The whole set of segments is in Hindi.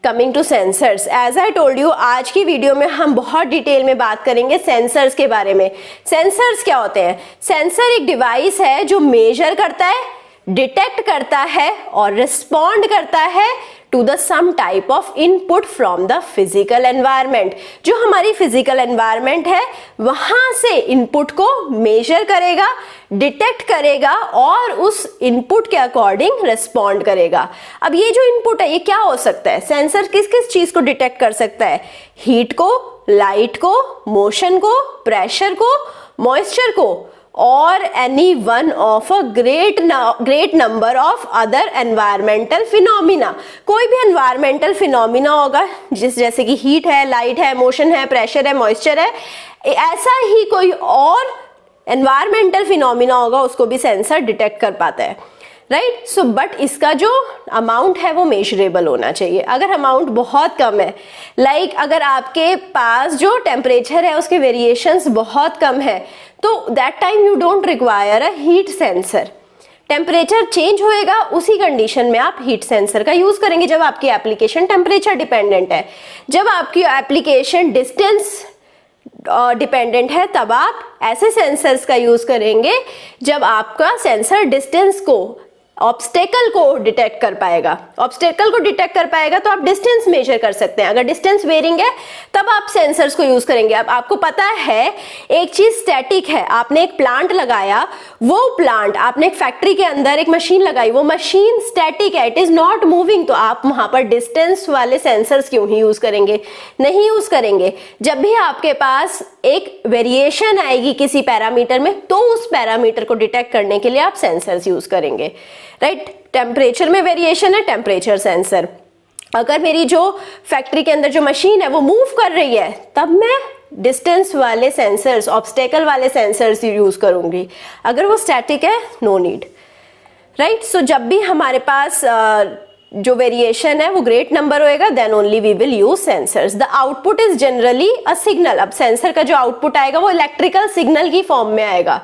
Coming to sensors, as I told you, आज की वीडियो में हम बहुत डिटेल में बात करेंगे सेंसर्स के बारे में। सेंसर्स क्या होते हैं? सेंसर एक डिवाइस है जो मेजर करता है, डिटेक्ट करता है और रिस्पॉन्ड करता है to the some type of input from the physical environment. जो हमारी फिजिकल एनवायरनमेंट है वहां से इनपुट को मेजर करेगा, डिटेक्ट करेगा और उस इनपुट के अकॉर्डिंग रिस्पॉन्ड करेगा। अब ये जो इनपुट है ये क्या हो सकता है? सेंसर किस किस चीज को डिटेक्ट कर सकता है? हीट को, लाइट को, मोशन को, प्रेशर को, मॉइस्चर को और any one of a great number of other environmental phenomena. कोई भी एनवायरमेंटल फिनोमिना होगा जैसे कि हीट है, लाइट है, मोशन है, प्रेशर है, मॉइस्चर है, ऐसा ही कोई और एनवायरमेंटल फिनोमिना होगा उसको भी सेंसर डिटेक्ट कर पाता है, राइट। सो बट इसका जो अमाउंट है वो मेजरेबल होना चाहिए। अगर अमाउंट बहुत कम है, लाइक अगर आपके पास जो टेम्परेचर है उसके वेरिएशंस बहुत कम है, तो that time you don't require a heat sensor. Temperature change होएगा, उसी कंडीशन में आप हीट सेंसर का यूज करेंगे जब आपकी एप्लीकेशन टेम्परेचर डिपेंडेंट है। जब आपकी एप्लीकेशन डिस्टेंस डिपेंडेंट है तब आप ऐसे सेंसर्स का यूज करेंगे जब आपका सेंसर डिस्टेंस को, ऑब्स्टेकल को डिटेक्ट कर पाएगा। ऑब्स्टेकल को डिटेक्ट कर पाएगा तो आप डिस्टेंस मेजर कर सकते हैं। अगर डिस्टेंस वेरिंग है तब आप सेंसर्स को यूज करेंगे। अब आपको पता है एक चीज स्टैटिक है, आपने एक प्लांट लगाया, वो प्लांट आपने एक फैक्ट्री के अंदर एक मशीन लगाई, वो मशीन स्टैटिक है, इट इज नॉट मूविंग, तो आप वहां पर डिस्टेंस वाले सेंसर्स क्यों ही यूज करेंगे? नहीं यूज करेंगे। जब भी आपके पास एक वेरिएशन आएगी किसी पैरामीटर में तो उस पैरामीटर को डिटेक्ट करने के लिए आप सेंसर्स यूज करेंगे, राइट। टेम्परेचर में वेरिएशन है, टेम्परेचर सेंसर। अगर मेरी जो फैक्ट्री के अंदर जो मशीन है वो मूव कर रही है तब मैं डिस्टेंस वाले सेंसर्स, ऑब्स्टेकल वाले सेंसर्स यूज करूंगी। अगर वो स्टैटिक है, नो नीड, राइट। सो जब भी हमारे पास जो वेरिएशन है वो ग्रेट नंबर होएगा then only we will use sensors. The output is generally a signal. अब सेंसर का जो आउटपुट आएगा वो इलेक्ट्रिकल सिग्नल की फॉर्म में आएगा।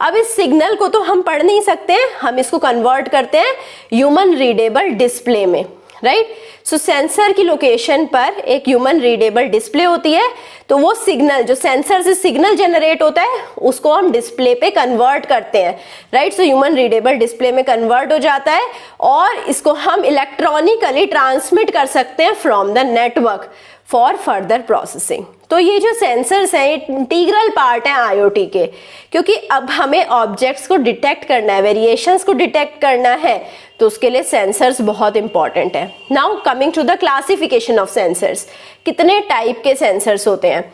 अब इस सिग्नल को तो हम पढ़ नहीं सकते, हम इसको कन्वर्ट करते हैं ह्यूमन रीडेबल डिस्प्ले में, राइट। सो सेंसर की लोकेशन पर एक ह्यूमन रीडेबल डिस्प्ले होती है, तो वो सिग्नल जो सेंसर से सिग्नल जनरेट होता है उसको हम डिस्प्ले पे कन्वर्ट करते हैं, right. So human readable display में कन्वर्ट हो जाता है और इसको हम इलेक्ट्रॉनिकली ट्रांसमिट कर सकते हैं from the network for further processing. तो ये जो सेंसर्स हैं इंटीग्रल पार्ट है आईओटी के, क्योंकि अब हमें ऑब्जेक्ट्स को डिटेक्ट करना है, वेरिएशंस को डिटेक्ट करना है, तो उसके लिए सेंसर्स बहुत इंपॉर्टेंट है। Now coming to the classification of sensors, कितने टाइप के सेंसर्स होते हैं?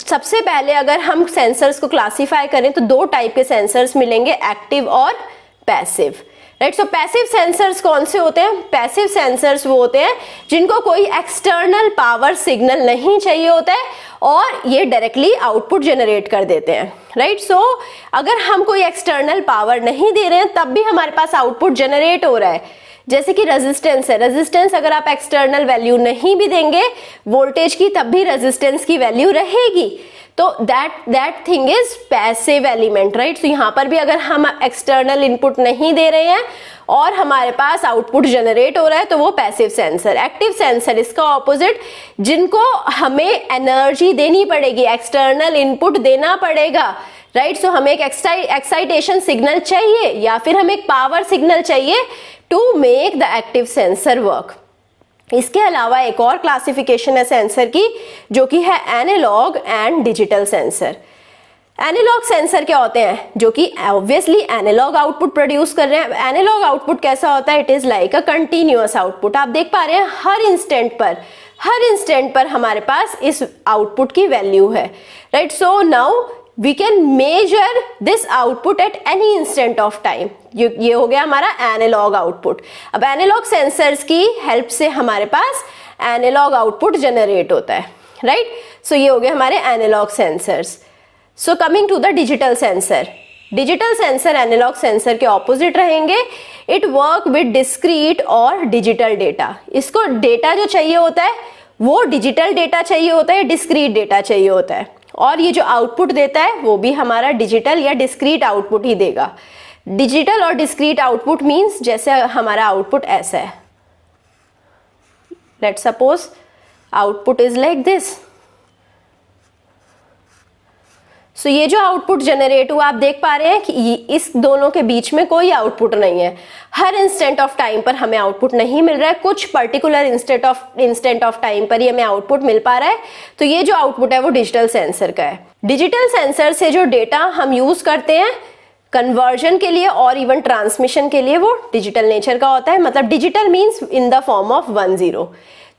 सबसे पहले अगर हम सेंसर्स को क्लासीफाई करें तो दो टाइप के सेंसर्स मिलेंगे, एक्टिव और पैसिव, राइट। सो पैसिव सेंसर्स कौन से होते हैं? पैसिव सेंसर्स वो होते हैं जिनको कोई एक्सटर्नल पावर सिग्नल नहीं चाहिए होता है और ये डायरेक्टली आउटपुट जनरेट कर देते हैं, राइट। सो अगर हम कोई एक्सटर्नल पावर नहीं दे रहे हैं तब भी हमारे पास आउटपुट जनरेट हो रहा है। जैसे कि रेजिस्टेंस है, रेजिस्टेंस अगर आप एक्सटर्नल वैल्यू नहीं भी देंगे वोल्टेज की तब भी रेजिस्टेंस की वैल्यू रहेगी, तो that thing is passive element, right. तो यहाँ पर भी अगर हम एक्सटर्नल इनपुट नहीं दे रहे हैं और हमारे पास आउटपुट जनरेट हो रहा है तो वो पैसिव सेंसर। एक्टिव सेंसर इसका ऑपोजिट, जिनको हमें एनर्जी देनी पड़ेगी, एक्सटर्नल इनपुट देना पड़ेगा, राइट। सो हमें एक एक्साइटेशन सिग्नल चाहिए या फिर हमें एक पावर सिग्नल चाहिए to make the active sensor work. इसके अलावा एक और क्लासिफिकेशन है सेंसर की जो कि है analogue and digital sensor. Analogue sensor क्या होते हैं? जो कि ऑब्वियसली एनालॉग आउटपुट प्रोड्यूस कर रहे हैं। एनालॉग आउटपुट कैसा होता है? It is like a continuous output. आप देख पा रहे हैं हर इंस्टेंट पर हमारे पास इस आउटपुट की वैल्यू है, right. So now we can measure this output at any instant of time। ये हो गया हमारा एनालॉग आउटपुट। अब एनालॉग सेंसर्स की हेल्प से हमारे पास एनालॉग आउटपुट जनरेट होता है, राइट। सो ये हो गया हमारे analogue sensors. So coming to the digital sensor. Digital sensor analogue sensor के ऑपोजिट रहेंगे। इट वर्क विद डिस्क्रीट और डिजिटल डेटा। इसको डेटा जो चाहिए होता है वो डिजिटल डेटा चाहिए होता है, डिस्क्रीट डेटा चाहिए होता है, और ये जो आउटपुट देता है वो भी हमारा डिजिटल या डिस्क्रीट आउटपुट ही देगा। डिजिटल और डिस्क्रीट आउटपुट मींस जैसे हमारा आउटपुट ऐसा है, let's suppose output is like this. So ये जो आउटपुट जनरेट हुआ आप देख पा रहे हैं कि इस दोनों के बीच में कोई आउटपुट नहीं है। हर इंस्टेंट ऑफ टाइम पर हमें आउटपुट नहीं मिल रहा है, कुछ पर्टिकुलर इंस्टेंट ऑफ टाइम पर ही हमें आउटपुट मिल पा रहा है। तो ये जो आउटपुट है वो डिजिटल सेंसर का है। डिजिटल सेंसर से जो डेटा हम यूज करते हैं कन्वर्जन के लिए और इवन ट्रांसमिशन के लिए वो डिजिटल नेचर का होता है। मतलब digital means in the form of 1 0।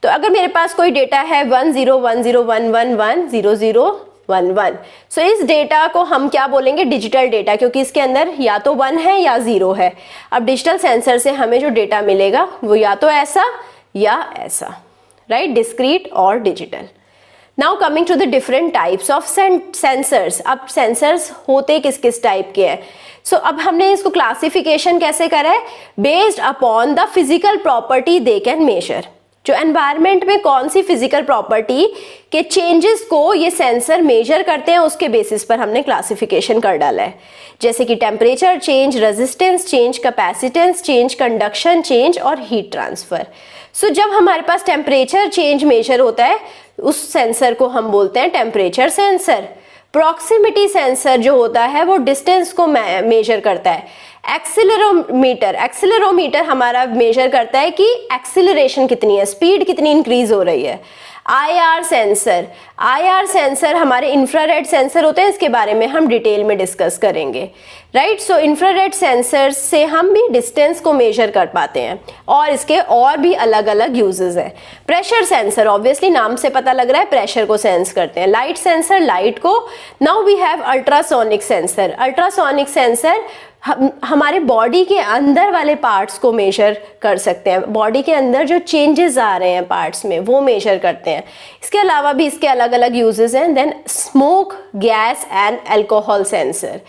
तो अगर मेरे पास कोई डेटा है 1 0 1 0 1 1 1 0 0 1 1, सो इस डेटा को हम क्या बोलेंगे, डिजिटल डेटा, क्योंकि इसके अंदर या तो 1 है या 0 है। अब डिजिटल सेंसर से हमें जो डेटा मिलेगा वो या तो ऐसा या ऐसा, राइट, डिस्क्रीट और digital. Now coming to the different types of sensors. अब सेंसर्स होते किस किस टाइप के हैं। सो अब हमने इसको क्लासिफिकेशन कैसे करा है, based upon the physical property they can measure. जो एनवायरनमेंट में कौन सी फिजिकल प्रॉपर्टी के चेंजेस को ये सेंसर मेजर करते हैं उसके बेसिस पर हमने क्लासिफिकेशन कर डाला है। जैसे कि temperature change, resistance change, capacitance change, conduction change और हीट ट्रांसफर। सो जब हमारे पास टेम्परेचर चेंज मेजर होता है उस सेंसर को हम बोलते हैं टेम्परेचर सेंसर। प्रॉक्सिमिटी सेंसर जो होता है वो डिस्टेंस को मेजर करता है। एक्सीलरोमीटर हमारा मेजर करता है कि एक्सीलरेशन कितनी है, स्पीड कितनी इंक्रीज हो रही है। आईआर सेंसर हमारे इंफ्रारेड सेंसर होते हैं, इसके बारे में हम डिटेल में डिस्कस करेंगे, राइट। सो इंफ्रारेड सेंसर से हम भी डिस्टेंस को मेजर कर पाते हैं और इसके और भी अलग अलग यूजेस हैं। प्रेशर सेंसर, ऑब्वियसली नाम से पता लग रहा है प्रेशर को सेंस करते हैं। लाइट सेंसर, लाइट को। Now we have ultrasonic sensor. Ultrasonic sensor हमारे बॉडी के अंदर वाले पार्ट्स को मेजर कर सकते हैं। बॉडी के अंदर जो चेंजेस आ रहे हैं पार्ट्स में वो मेजर करते हैं। इसके अलावा भी इसके अलग अलग यूजेस हैं। Then smoke, gas and alcohol sensor.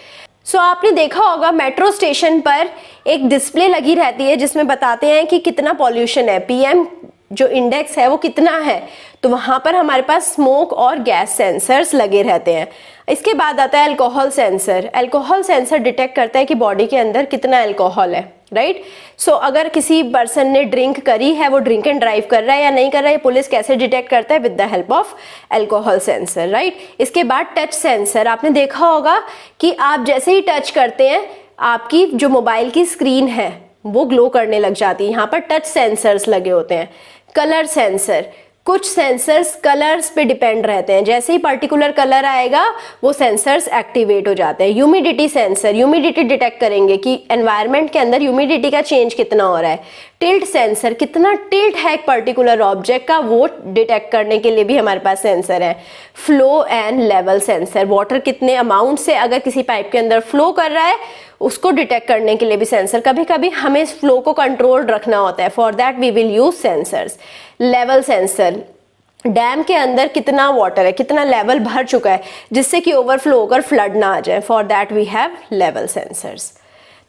So आपने देखा होगा मेट्रो स्टेशन पर एक डिस्प्ले लगी रहती है जिसमें बताते हैं कि कितना पॉल्यूशन है, पीएम जो इंडेक्स है वो कितना है। तो वहां पर हमारे पास स्मोक और गैस सेंसर्स लगे रहते हैं। इसके बाद आता है alcohol sensor. Alcohol sensor detect करता है कि बॉडी के अंदर कितना अल्कोहल है, राइट। सो अगर किसी पर्सन ने ड्रिंक करी है, वो ड्रिंक एंड ड्राइव कर रहा है या नहीं कर रहा है, पुलिस कैसे डिटेक्ट करता है, with the help of alcohol sensor, right. इसके बाद टच सेंसर। आपने देखा होगा कि आप जैसे ही टच करते हैं आपकी जो मोबाइल की स्क्रीन है वो ग्लो करने लग जाती है। यहाँ पर टच सेंसर्स लगे होते हैं। कलर सेंसर, कुछ सेंसर्स कलर्स पे डिपेंड रहते हैं, जैसे ही पर्टिकुलर कलर आएगा वो सेंसर्स एक्टिवेट हो जाते हैं। ह्यूमिडिटी सेंसर, ह्यूमिडिटी डिटेक्ट करेंगे कि एनवायरनमेंट के अंदर ह्यूमिडिटी का चेंज कितना हो रहा है। टिल्ट सेंसर, कितना टिल्ट है एक पर्टिकुलर ऑब्जेक्ट का वो डिटेक्ट करने के लिए भी हमारे पास सेंसर है। Flow and level sensor, water कितने अमाउंट से अगर किसी पाइप के अंदर फ्लो कर रहा है उसको डिटेक्ट करने के लिए भी सेंसर। कभी कभी हमें इस फ्लो को कंट्रोल रखना होता है, for that we will use sensors. Level sensor, dam के अंदर कितना वाटर है, कितना लेवल भर चुका है जिससे कि ओवरफ्लो होकर फ्लड ना आ जाए, for that we have level sensors.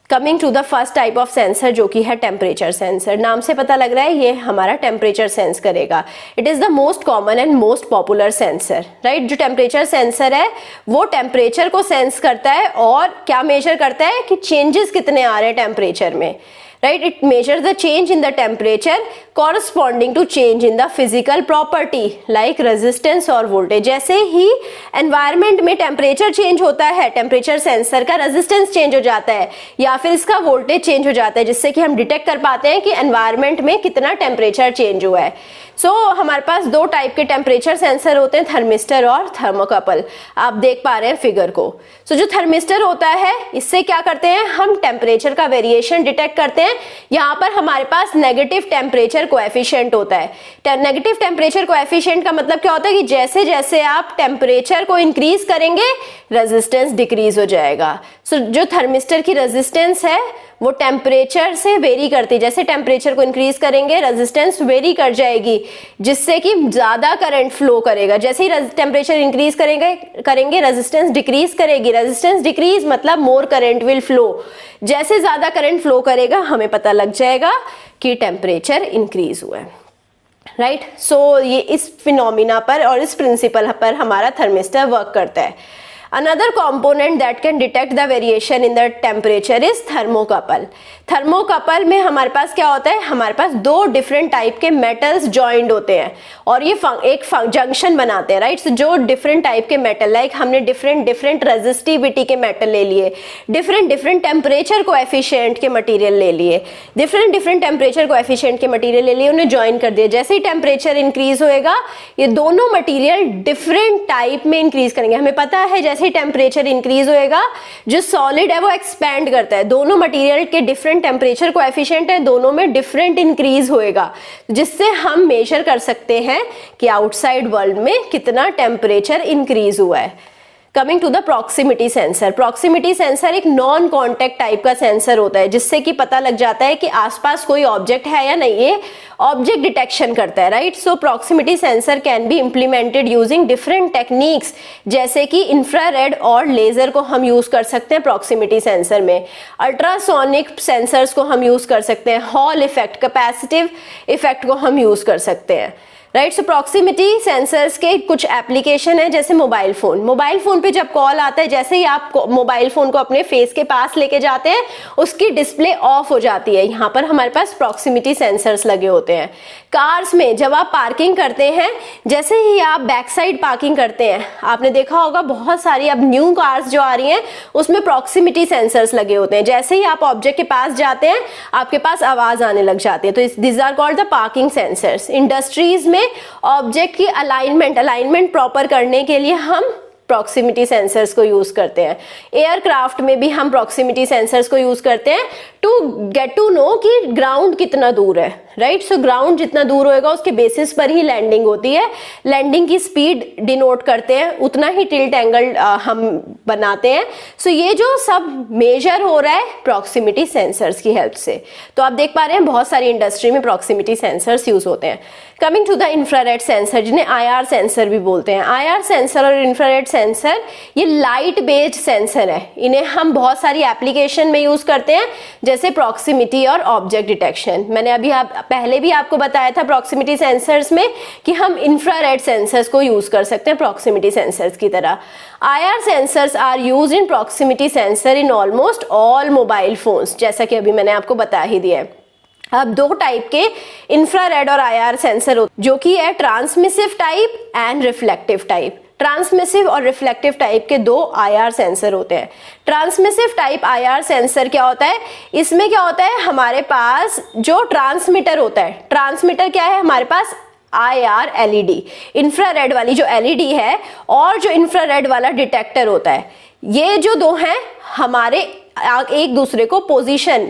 Coming to the first type of sensor जो कि है टेम्परेचर सेंसर। नाम से पता लग रहा है ये हमारा टेम्परेचर सेंस करेगा। It is the most common and most popular sensor, right. जो टेम्परेचर सेंसर है वो टेम्परेचर को सेंस करता है और क्या मेजर करता है कि चेंजेस कितने आ रहे हैं टेम्परेचर में, right. It measures the change in the temperature corresponding to change in the physical property like resistance और voltage। जैसे ही environment में temperature change होता है temperature sensor का resistance change हो जाता है या फिर इसका voltage change हो जाता है, जिससे कि हम detect कर पाते हैं कि environment में कितना temperature change हुआ है। हमारे पास दो टाइप के टेम्परेचर सेंसर होते हैं, थर्मिस्टर और थर्मोकपल। आप देख पा रहे हैं फिगर को। जो थर्मिस्टर होता है इससे क्या करते हैं, हम टेम्परेचर का वेरिएशन डिटेक्ट करते हैं। यहाँ पर हमारे पास नेगेटिव टेम्परेचर कोएफिशिएंट होता है। नेगेटिव टेम्परेचर कोएफिशिएंट का मतलब क्या होता है कि जैसे जैसे आप टेम्परेचर को इंक्रीज करेंगे रेजिस्टेंस डिक्रीज हो जाएगा। जो थर्मिस्टर की रेजिस्टेंस है वो टेम्परेचर से वेरी करती है। जैसे टेम्परेचर को इंक्रीज करेंगे रेजिस्टेंस वेरी कर जाएगी, जिससे कि ज्यादा करंट फ्लो करेगा। जैसे ही टेम्परेचर इंक्रीज करेंगे रेजिस्टेंस डिक्रीज करेगी। रेजिस्टेंस डिक्रीज मतलब मोर करंट विल फ्लो। जैसे ज्यादा करंट फ्लो करेगा हमें पता लग जाएगा कि टेम्परेचर इंक्रीज हुआ है, राइट। ये इस फिनोमिना पर और इस प्रिंसिपल पर हमारा थर्मिस्टर वर्क करता है। Another component that can detect the variation in the temperature is thermocouple. Thermocouple में हमारे पास क्या होता है, हमारे पास दो डिफरेंट टाइप के मेटल्स जॉइंड होते हैं और ये एक जंक्शन बनाते हैं, राइट। सो जो डिफरेंट टाइप के मेटल, लाइक हमने डिफरेंट रेजिस्टिविटी के मेटल ले लिए, डिफरेंट टेम्परेचर कोएफिशिएंट के मटेरियल ले लिए, डिफरेंट टेम्परेचर कोएफिशिएंट के मटेरियल ले लिए, उन्हें ज्वाइन कर दिया। जैसे ही टेम्परेचर इंक्रीज होएगा ये दोनों मटेरियल डिफरेंट टाइप में इंक्रीज करेंगे। हमें पता है जैसे ही टेम्परेचर इंक्रीज होएगा जो सॉलिड है वो एक्सपैंड करता है, दोनों मटेरियल के डिफरेंट टेम्परेचर कोएफिशिएंट है, दोनों में डिफरेंट इंक्रीज होएगा, जिससे हम मेजर कर सकते हैं कि आउटसाइड वर्ल्ड में कितना टेम्परेचर इंक्रीज हुआ है। Coming to the proximity sensor. Proximity sensor एक नॉन कॉन्टेक्ट टाइप का सेंसर होता है जिससे कि पता लग जाता है कि आसपास कोई ऑब्जेक्ट है या नहीं, ये ऑब्जेक्ट डिटेक्शन करता है, right. So proximity sensor can be implemented using different techniques, जैसे कि इंफ्रारेड और लेजर को हम यूज कर सकते हैं प्रॉक्सिमिटी सेंसर में, अल्ट्रासोनिक सेंसर्स को हम यूज कर सकते हैं, हॉल इफेक्ट, कैपेसिटिव इफेक्ट को हम यूज कर सकते हैं, राइट। सो प्रॉक्सिमिटी सेंसर्स के कुछ एप्लीकेशन है, जैसे मोबाइल फोन पे जब कॉल आता है, जैसे ही आप मोबाइल फोन को अपने फेस के पास लेके जाते हैं उसकी डिस्प्ले ऑफ हो जाती है, यहाँ पर हमारे पास प्रॉक्सिमिटी सेंसर्स लगे होते हैं। कार्स में जब आप पार्किंग करते हैं, जैसे ही आप बैक साइड पार्किंग करते हैं, आपने देखा होगा बहुत सारी अब न्यू कार्स जो आ रही हैं उसमें प्रॉक्सिमिटी सेंसर्स लगे होते हैं। जैसे ही आप ऑब्जेक्ट के पास जाते हैं आपके पास आवाज आने लग जाती है, तो this are called the parking sensors. Industries में ऑब्जेक्ट की अलाइनमेंट प्रॉपर करने के लिए हम प्रॉक्सिमिटी सेंसर्स को यूज करते हैं। एयरक्राफ्ट में भी हम प्रॉक्सिमिटी सेंसर्स को यूज करते हैं टू गेट टू नो कि ग्राउंड कितना दूर है, राइट। सो ग्राउंड जितना दूर होएगा उसके बेसिस पर ही लैंडिंग होती है, लैंडिंग की स्पीड डिनोट करते हैं, उतना ही टिल्ट एंगल हम बनाते हैं। सो ये जो सब मेजर हो रहा है प्रॉक्सिमिटी सेंसर्स की हेल्प से। तो आप देख पा रहे हैं बहुत सारी इंडस्ट्री में प्रॉक्सिमिटी सेंसर्स यूज होते हैं। Coming to the infrared sensor, जिन्हें IR सेंसर भी बोलते हैं। IR सेंसर और इंफ्रारेड सेंसर ये लाइट बेस्ड सेंसर है, इन्हें हम बहुत सारी एप्लीकेशन में यूज करते हैं, जैसे प्रॉक्सिमिटी और ऑब्जेक्ट डिटेक्शन। मैंने अभी पहले भी आपको बताया था प्रॉक्सिमिटी सेंसर्स में कि हम इंफ्रारेड सेंसर्स को यूज कर सकते हैं प्रॉक्सिमिटी सेंसर्स की तरह। IR sensors are used in proximity sensor in almost all mobile phones, जैसा कि अभी मैंने आपको बता ही दिया है। अब दो टाइप के इंफ्रारेड और IR सेंसर होते हैं, जो कि है transmissive type and reflective type. Transmissive और रिफ्लेक्टिव टाइप के दो IR सेंसर होते हैं। ट्रांसमिसिव टाइप IR सेंसर क्या होता है, इसमें क्या होता है, हमारे पास जो ट्रांसमीटर होता है, ट्रांसमीटर क्या है हमारे पास IR LED, इंफ्रारेड वाली जो LED है और जो इंफ्रारेड वाला डिटेक्टर होता है, ये जो दो हैं हमारे एक दूसरे को पोजीशन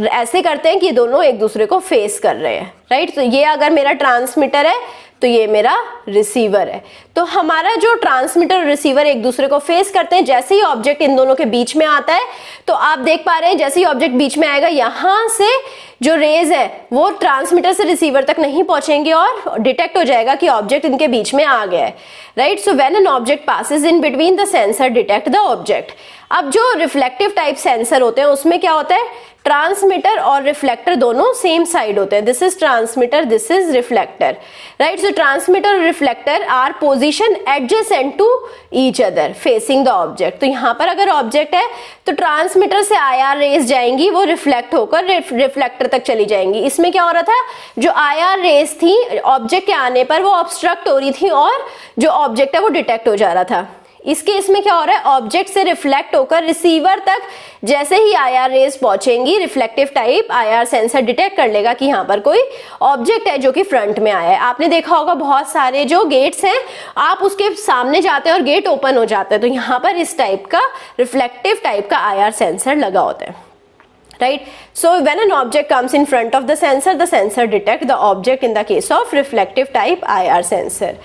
ऐसे करते हैं कि दोनों एक दूसरे को फेस कर रहे हैं, राइट। तो ये अगर मेरा ट्रांसमीटर है तो ये मेरा रिसीवर है। तो हमारा जो ट्रांसमीटर और रिसीवर एक दूसरे को फेस करते हैं, जैसे ही ऑब्जेक्ट इन दोनों के बीच में आता है तो आप देख पा रहे हैं जैसे ही ऑब्जेक्ट बीच में आएगा यहां से जो रेज है वो ट्रांसमीटर से रिसीवर तक नहीं पहुंचेंगे और डिटेक्ट हो जाएगा कि ऑब्जेक्ट इनके बीच में आ गया है, right. So when an object passes in between the sensor detect the object. अब जो रिफ्लेक्टिव टाइप सेंसर होते हैं उसमें क्या होता है, ट्रांसमीटर और रिफ्लेक्टर दोनों सेम साइड होते हैं, this is transmitter, this is reflector, right. So transmitter और reflector are position adjacent to each other facing the object. तो यहाँ पर अगर ऑब्जेक्ट है तो ट्रांसमीटर से IR रेज जाएंगी, वो रिफ्लेक्ट होकर रिफ्लेक्टर तक चली जाएंगी। इसमें क्या हो रहा था, जो IR रेज थी ऑब्जेक्ट के आने पर वो ऑब्स्ट्रक्ट हो रही थी और जो ऑब्जेक्ट है वो डिटेक्ट हो जा रहा था। इसके इसमें क्या हो रहा है, ऑब्जेक्ट से रिफ्लेक्ट होकर रिसीवर तक जैसे ही IR रेज पहुंचेंगी, reflective type IR sensor detect कर लेगा कि यहाँ पर कोई ऑब्जेक्ट है जो कि फ्रंट में आया है। आपने देखा होगा बहुत सारे जो गेट्स हैं, आप उसके सामने जाते हैं और गेट ओपन हो जाता है, तो यहाँ पर इस टाइप का रिफ्लेक्टिव टाइप का IR सेंसर लगा होता है, right? So when an object comes in front of the sensor detect the object in the case of reflective type IR sensor.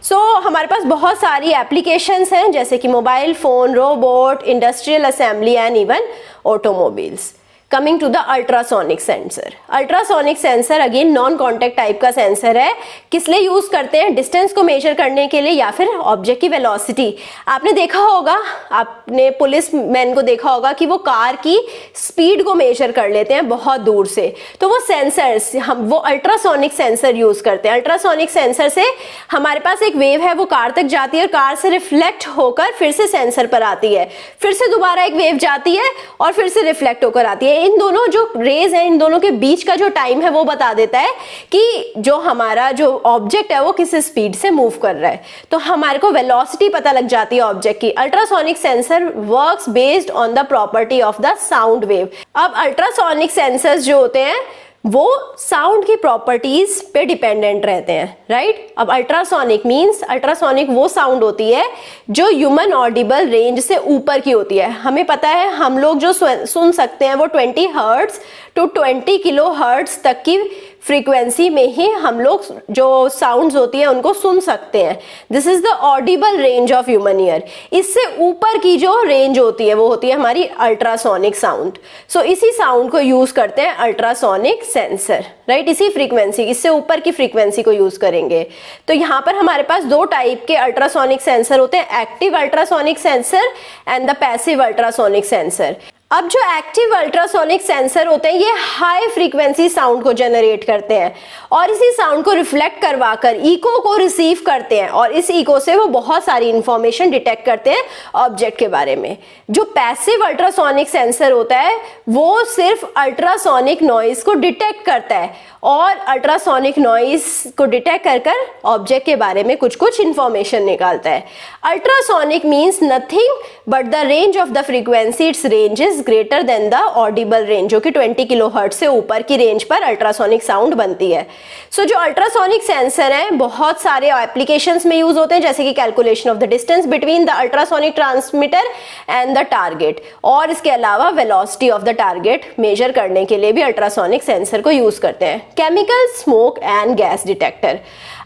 So हमारे पास बहुत सारी एप्लीकेशंस हैं, जैसे कि mobile phone, robot, industrial assembly and even automobiles. Coming to the ultrasonic sensor. Ultrasonic sensor again non contact type का सेंसर है। किस लिए यूज करते हैं? डिस्टेंस को मेजर करने के लिए या फिर ऑब्जेक्ट की वेलोसिटी। आपने देखा होगा, आपने पुलिस मैन को देखा होगा कि वो कार की स्पीड को मेजर कर लेते हैं बहुत दूर से, तो वो सेंसर्स हम वो अल्ट्रासोनिक सेंसर यूज करते हैं। अल्ट्रासोनिक सेंसर से हमारे पास एक वेव है, वो कार तक जाती है और कार से रिफ्लेक्ट होकर फिर से सेंसर पर आती है, फिर से दोबारा एक वेव जाती है और फिर से रिफ्लेक्ट होकर आती है। इन दोनों जो रेज है, इन दोनों के बीच का जो टाइम है वो बता देता है कि जो हमारा जो ऑब्जेक्ट है वो किस स्पीड से मूव कर रहा है, तो हमारे को वेलोसिटी पता लग जाती है ऑब्जेक्ट की। Ultrasonic sensor works based on the property of the sound wave. अब अल्ट्रासोनिक सेंसर्स जो होते हैं वो साउंड की प्रॉपर्टीज पे डिपेंडेंट रहते हैं, राइट। अब अल्ट्रासोनिक मींस अल्ट्रासोनिक वो साउंड होती है जो ह्यूमन ऑडिबल रेंज से ऊपर की होती है। हमें पता है हम लोग जो सुन सकते हैं वो 20 हर्ट्ज टू 20 किलो हर्ट्ज तक की फ्रीक्वेंसी में ही हम लोग जो साउंड्स होती है उनको सुन सकते हैं। This is the Audible range of human ear. इससे ऊपर की जो रेंज होती है वो होती है हमारी अल्ट्रासोनिक साउंड। सो इसी साउंड को यूज करते हैं अल्ट्रासोनिक सेंसर, राइट। इसी फ्रीक्वेंसी, इससे ऊपर की फ्रीक्वेंसी को यूज करेंगे। तो यहाँ पर हमारे पास दो टाइप के अल्ट्रासोनिक सेंसर होते हैं, active ultrasonic sensor and the passive ultrasonic sensor. अब जो एक्टिव अल्ट्रासोनिक सेंसर होते हैं ये हाई फ्रीक्वेंसी साउंड को जनरेट करते हैं और इसी साउंड को रिफ्लेक्ट करवाकर इको को रिसीव करते हैं और इस इको से वो बहुत सारी इंफॉर्मेशन डिटेक्ट करते हैं ऑब्जेक्ट के बारे में। जो पैसिव अल्ट्रासोनिक सेंसर होता है वो सिर्फ अल्ट्रासोनिक नॉइज को डिटेक्ट करता है और अल्ट्रासोनिक नॉइज को डिटेक्ट कर ऑब्जेक्ट के बारे में कुछ कुछ इंफॉर्मेशन निकालता है। Ultrasonic means nothing but the range of the frequency, it's range is greater than the Audible range, जो कि 20 किलोहर्ट्ज से ऊपर की रेंज पर अल्ट्रासोनिक साउंड बनती है। सो जो अल्ट्रासोनिक सेंसर है बहुत सारे एप्लीकेशंस में यूज होते हैं, जैसे कि calculation of the distance between the ultrasonic transmitter and the target, और इसके अलावा velocity of the target measure करने के लिए भी अल्ट्रासोनिक सेंसर को यूज करते हैं। Chemical, smoke and gas detector.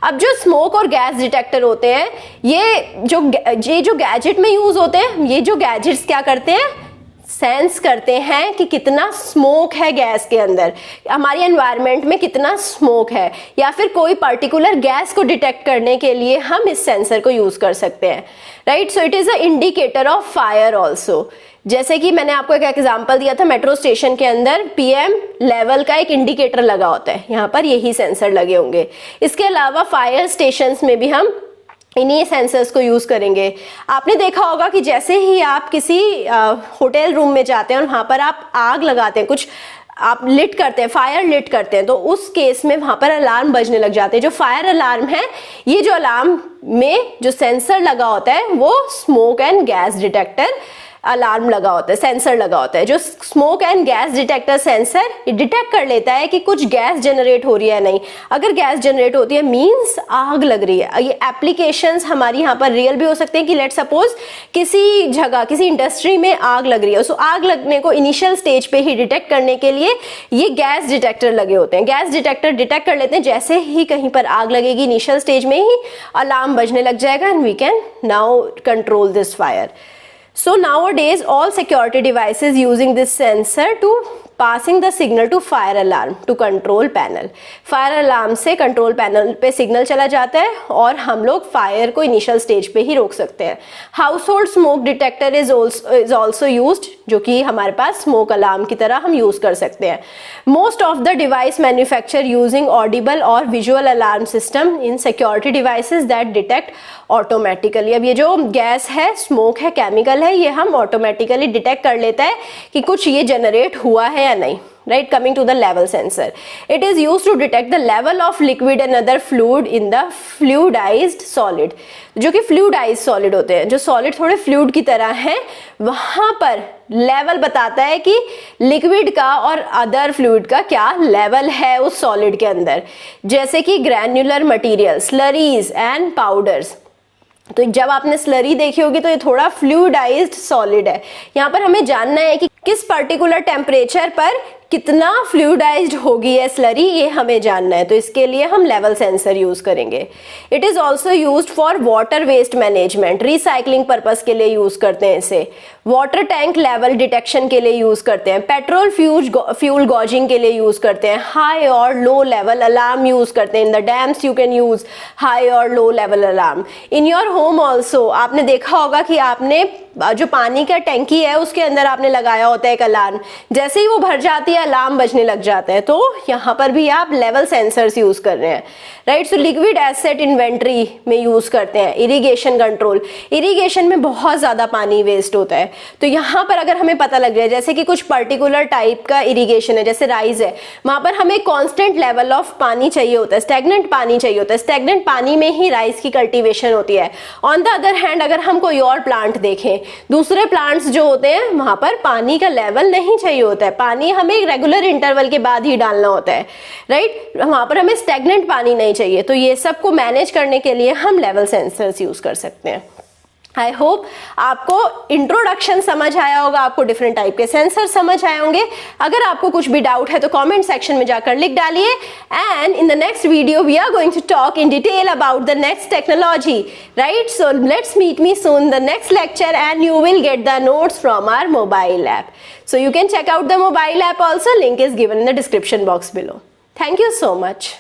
अब जो स्मोक और गैस डिटेक्टर होते हैं ये जो गैजेट में यूज होते हैं, ये जो गैजेट्स क्या करते हैं, सेंस करते हैं कि कितना स्मोक है गैस के अंदर, हमारी एनवायरनमेंट में कितना स्मोक है, या फिर कोई पर्टिकुलर गैस को डिटेक्ट करने के लिए हम इस सेंसर को यूज कर सकते हैं, right. So it is a indicator of fire also. जैसे कि मैंने आपको एक एग्जांपल दिया था, मेट्रो स्टेशन के अंदर पीएम लेवल का एक इंडिकेटर लगा होता है, यहाँ पर यही सेंसर लगे होंगे। इसके अलावा फायर स्टेशंस में भी हम इन्हीं सेंसर्स को यूज करेंगे। आपने देखा होगा कि जैसे ही आप किसी होटल रूम में जाते हैं और वहां पर आप आग लगाते हैं, कुछ आप लिट करते हैं, फायर लिट करते हैं, तो उस केस में वहां पर अलार्म बजने लग जाते हैं। जो फायर अलार्म है, ये जो अलार्म में जो सेंसर लगा होता है वो smoke and gas detector alarm लगा होता है, सेंसर लगा होता है। जो smoke and gas detector sensor detect कर लेता है कि कुछ गैस जनरेट हो रही है नहीं। अगर गैस जनरेट होती है मींस आग लग रही है। ये एप्लीकेशंस हमारी यहाँ पर रियल भी हो सकते हैं कि लेट सपोज किसी जगह, किसी इंडस्ट्री में आग लग रही है, सो आग लगने को इनिशियल स्टेज पे ही डिटेक्ट करने के लिए ये गैस डिटेक्टर लगे होते हैं। गैस डिटेक्टर डिटेक्ट कर लेते हैं, जैसे ही कहीं पर आग लगेगी इनिशियल स्टेज में ही अलार्म बजने लग जाएगा and we can now control this fire. So nowadays all security devices using this sensor to passing the signal to fire alarm to control panel. Fire alarm से कंट्रोल पैनल पे सिग्नल चला जाता है और हम लोग फायर को इनिशियल स्टेज पे ही रोक सकते हैं. House hold smoke detector is also used, जो कि हमारे पास स्मोक अलार्म की तरह हम यूज कर सकते हैं. Most of the device manufacture using audible और visual alarm system in security devices that detect automatically. अब ये जो गैस है, स्मोक है, केमिकल है, ये हम ऑटोमेटिकली डिटेक्ट कर लेता है कि कुछ ये जनरेट हुआ है या नहीं. Right, coming to the level sensor, it is used to detect the level of liquid and other fluid in the fluidized solid. जो कि fluidized solid होते हैं, जो solid थोड़े fluid की तरह हैं, वहां पर लेवल बताता है कि लिक्विड का और अदर फ्लूइड का क्या लेवल है उस सॉलिड के अंदर. जैसे कि ग्रैन्युलर मटेरियल, स्लरीज एंड पाउडर्स. तो जब आपने स्लरी देखी होगी तो ये थोड़ा फ्लूइडाइज्ड सॉलिड है. यहाँ पर हमें जानना है कि किस पर्टिकुलर टेम्परेचर पर कितना फ्लूइडाइज्ड होगी ये स्लरी, ये हमें जानना है. तो इसके लिए हम लेवल सेंसर यूज करेंगे. It is also used for water waste management, recycling purpose के लिए यूज करते हैं इसे. वाटर टैंक लेवल डिटेक्शन के लिए यूज करते हैं, पेट्रोल फ्यूल गॉजिंग के लिए यूज करते हैं, हाई और लो लेवल अलार्म यूज करते हैं। In the dams you can use high और low level alarm. In your home also आपने देखा होगा कि आपने जो पानी का टैंकी है उसके अंदर आपने लगाया होता है एक अलार्म, जैसे ही वो भर जाती है अलार्म बजने लग जाता है। तो यहाँ पर भी आप लेवल सेंसर्स यूज कर रहे हैं, right. So liquid asset inventory में यूज करते हैं, इरिगेशन कंट्रोल, इरिगेशन में बहुत ज्यादा पानी वेस्ट होता है, तो यहाँ पर अगर हमें पता लग जाए जैसे कि कुछ पर्टिकुलर टाइप का इरिगेशन है, जैसे राइस है, वहां पर हमें कॉन्स्टेंट लेवल ऑफ पानी चाहिए होता है, स्टैग्नेंट पानी चाहिए होता है, स्टैग्नेंट पानी में ही राइस की कल्टीवेशन होती है। ऑन द अदर हैंड अगर हम कोई और प्लांट देखें, दूसरे प्लांट्स जो होते हैं वहां पर पानी का लेवल नहीं चाहिए होता है, पानी हमें एक रेगुलर इंटरवल के बाद ही डालना होता है, राइट। वहां पर हमें स्टैग्नेंट पानी नहीं चाहिए, तो ये सब को मैनेज करने के लिए हम लेवल सेंसर्स यूज कर सकते हैं। आई होप आपको इंट्रोडक्शन समझ आया होगा, आपको डिफरेंट टाइप के सेंसर समझ आए होंगे। अगर आपको कुछ भी डाउट है तो कमेंट सेक्शन में जाकर लिख डालिए। And in the next video we are going to talk in detail about the next technology, right. So let's meet me soon the next lecture and you will get the notes from our mobile app. So you can check out the mobile app also, link is given in the description box below. Thank you so much.